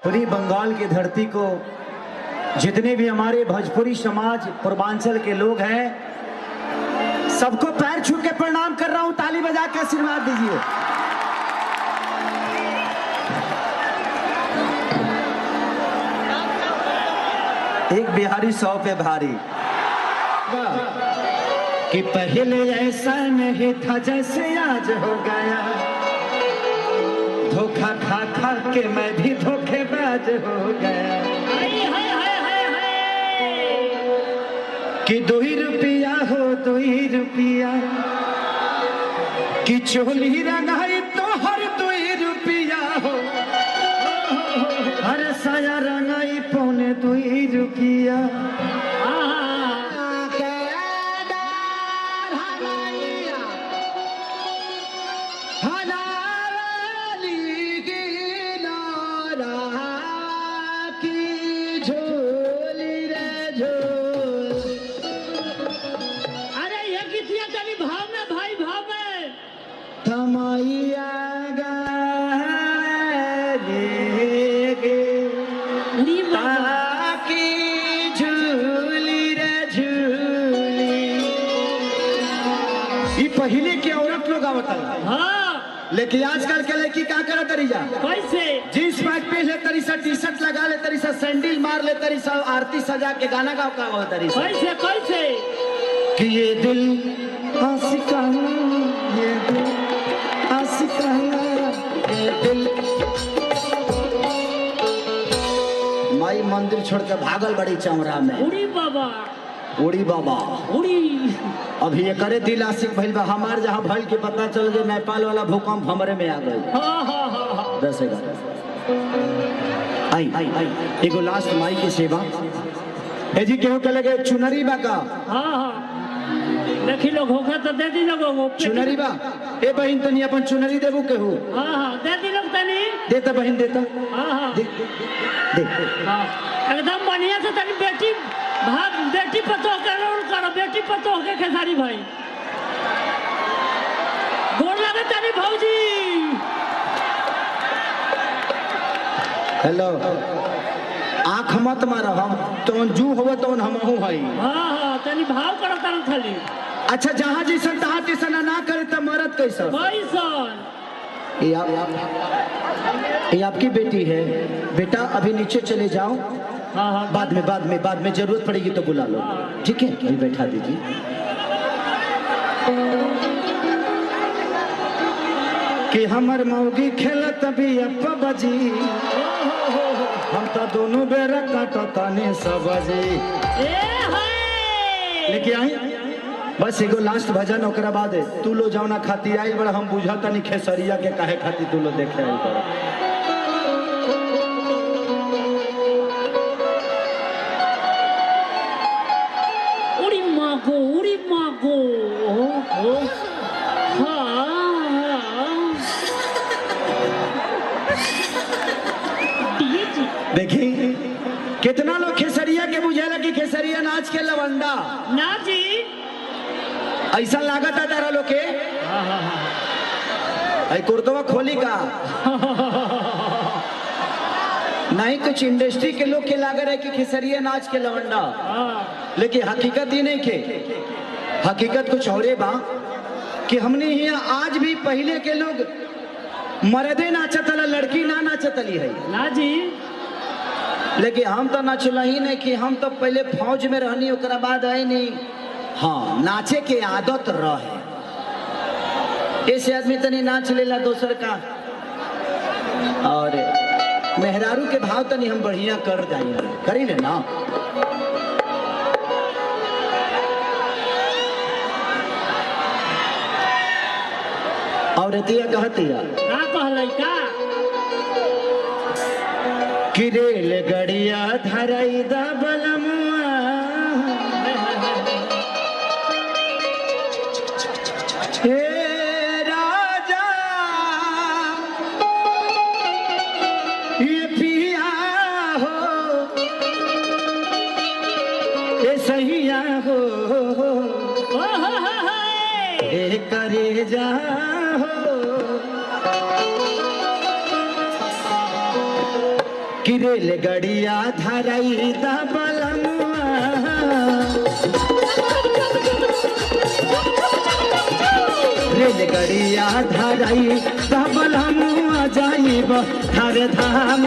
पूरी बंगाल की धरती को जितने भी हमारे भोजपुरी समाज पूर्वांचल के लोग हैं सबको पैर छू के प्रणाम कर रहा हूं। ताली बजा के आशीर्वाद दीजिए। एक बिहारी 100 पे भारी कि पहले ऐसा नहीं था जैसे आज हो गया, धोखा खा खा के मैं भी धोखेबाज हो गया। कि 2 रुपया हो 2 रुपया कि चोली रंगाई तो हर 2 रुपया हो, हर साया रंगाई 2.25 रुपया। पहले की औरत लोग आवता हाँ। लेकिन आजकल के लड़की क्या करे तरी जा कैसे जींस पैंट पहन ले तरी सा, टी शर्ट लगा ले तरी सा, सैंडल मार ले तरी सा, आरती सजा के गाना गाओ का हो तरी सा। कैसे कैसे कि ये दिल आशिकाना, ये दिल आशिकाना, ये दिल। माई मंदिर छोड़ के भागल बड़ी चमरा में। उड़ी बाबा उड़ी बाबा उड़ी। अभी ये करे दिल आशिक भइल बा। हमार जहाँ भइल के पता चल गए नेपाल वाला भूकंप हमरे में आ गए। 10-11 आई आई आई एगो लास्ट माई की सेवा ए जी केहू के लगे चुनरी बा का। देखी लोग होगा तो दे दी लोगो चुनरी बा। ए बहन तनी अपन चुनरी देबू केहू। दे दी लोग तनी देता बहन देता। दे एकदम बढ़िया से तनी बेटी भाग बेटी पतो करो बेटी पतो के खेसारी भाई गोर लगे तनी भौजी। हेलो आँख मत मारो, हम तो जू होवे तो हमहू हई। हां तनी भाव करो तन खाली। अच्छा जहां जैसन तहां तैसन ना करे त मरद कैसन कैसन। ये आपकी बेटी है बेटा, अभी नीचे चले जाओ। हाँ, बाद में जरूरत पड़ेगी तो बुला लो। ठीक है अभी बैठा दीजिए। कि हमर मौगी खेलत भी अप्पा बजी, हम तो दोनों बेरा काटताने सबजी। लेके आई बस एगो लास्ट भजन ओकरा बाद तू लो जाओ ना खाती आई बड़ा। हम बुझाता नहीं खेसरिया के काहे खाती तू लो देखे आई बड़ा। उड़ी मागो देखी कितना लोग खेसरिया के बुझेला कि खेसरिया नाच के लवंडा ना जी ऐसा लागत है तारा लोग के। कुर्तवा खोली का नहीं कुछ इंडस्ट्री के लोग के लागर है कि खेसरिया नाच के लवंडा। लेकिन हकीकत ये नहीं के, हकीकत कुछ और बा कि हमने यहाँ आज भी पहले के लोग मर्दे नाचतला, लड़की ना नाचतली है ना जी। लेकिन हम तो नाचला ही नहीं कि हम तो पहले फौज में रहनी ओकरा बाद है नहीं। हाँ नाचे के आदत रहे ऐसे आदमी तनी नाच लेला दोसर का। और मेहरारू के भाव तनी हम बढ़िया कर जाइए करी ले ना। और एतिया कहतिया का कहलै का कि रेल गड़िया धराई दा बलमुआ, हे राजा ये पिया हो ये सहिया हो ए करे जा हो। कि रेलगड़िया धराई दा बलमुआ रेलगड़िया धराई दा बलमुआ जाइब थारे धाम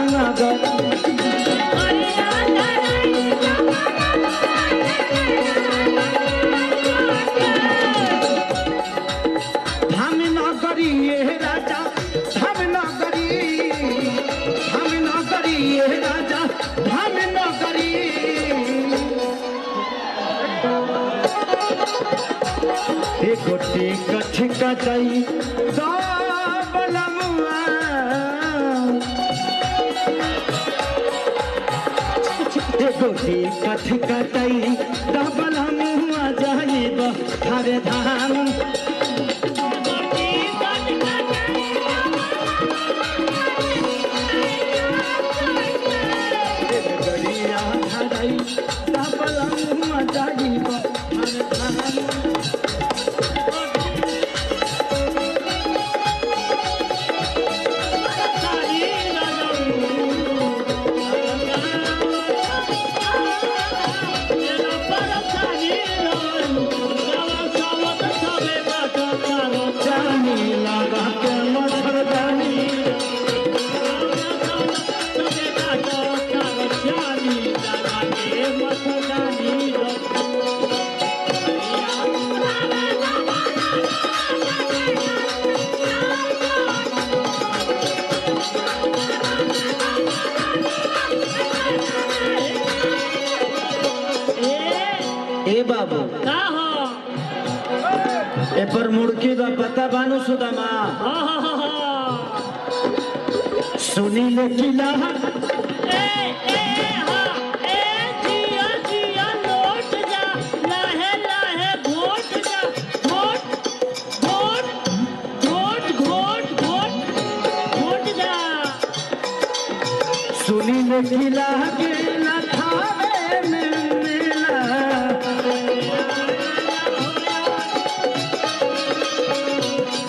गोटी कठिका जाई बलमुआ गोटी कठिका जाई बलमुआ जाइब थारे धाम गड़िया धराई बलमुआ जाइब थारे धाम ए बाबू का हो ए पर मुड़की बा पता बानु सुदामा सुनी ले किला ए हा ए जिया जिया लौट जा लाहे लाहे घोट जा घोट घोट घोट घोट घोट घोट जा सुनी ले किला के ना थावे में मेला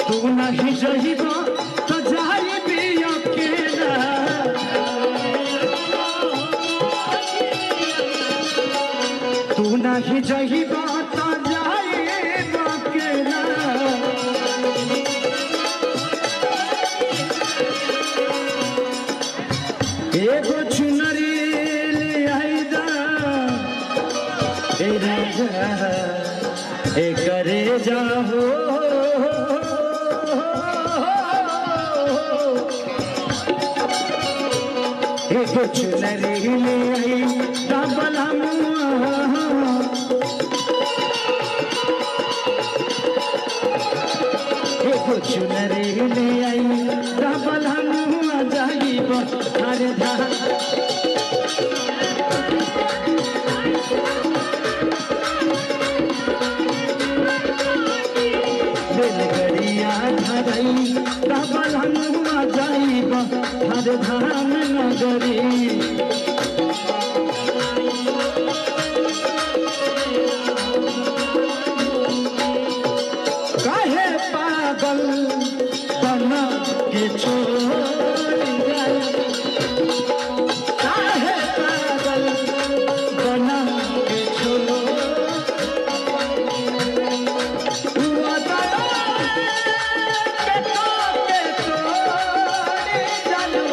तू नहीं जहिबा तो जाई भी अकेला तू नहीं जहिबा तो जाई अकेला एगो चुनरी ले आई दा ए राजा ए करे जाहो एगो चुनरी ले आई दा बलमुआ एगो चुनरी ले आई दा बलमुआ जाइब थारे धाम रेलगड़िया धराई दा बलमुआ जाइब थारे धाम नगरी काहे पागल बना के छोड़ गया काहे पागल बना के छोड़ हुआ दया के तोड़े जालू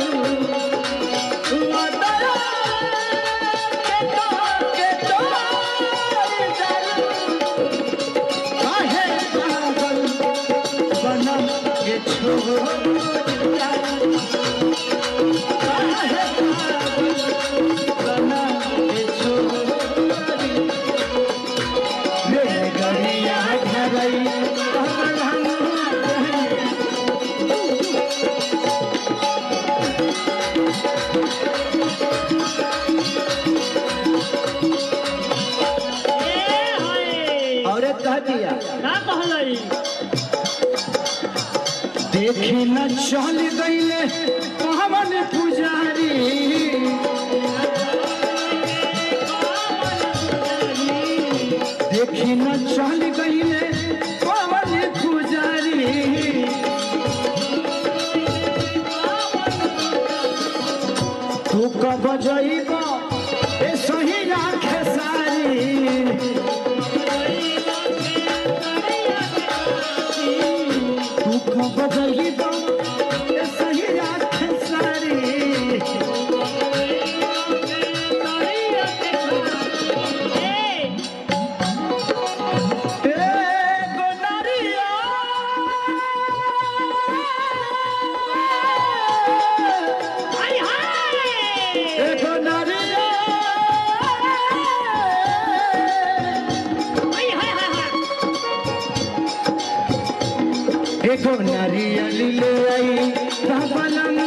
हुआ दया के तोड़े जालू काहे पागल बना के छोड़ औरत कह दिया का कहलई देखी न चल गईले पवन पुजारी देखी न चल गईले पवन पुजारी तू बजइबो ए सही राखे सारी दुख बजइबो ए सही राखे सारी एको नारियल ले आई बाबलम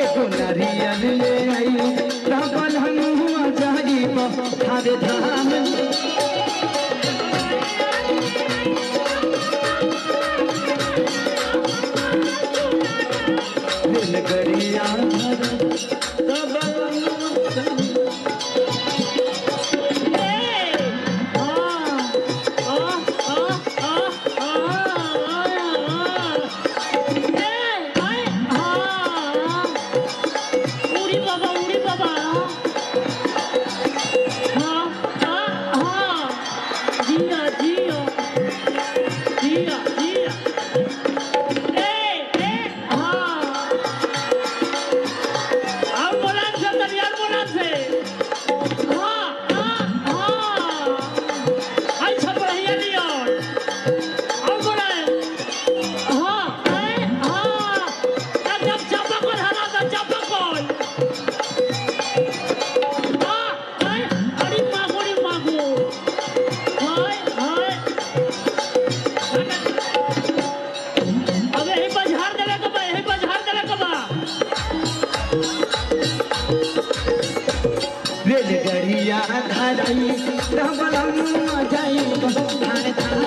एको नारियल ले आई बाबलम जाई हरे धाम रेलगड़िया रेलगड़िया धरई बाबलम जाई हरे धाम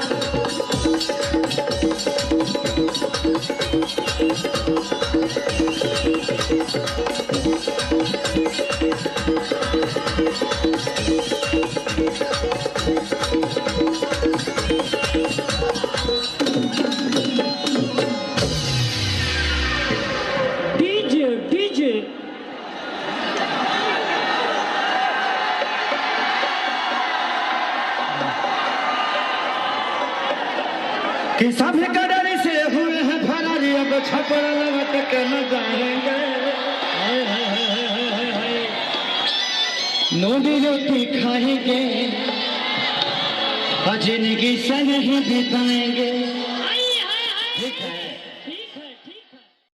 डीजे कि सभी कदर से हुए हैं फरारी अब छपड़ लौट के न जाएंगे नोनी रोटी खाएंगे और जिंदगी से नहीं बिताएंगे। ठीक है।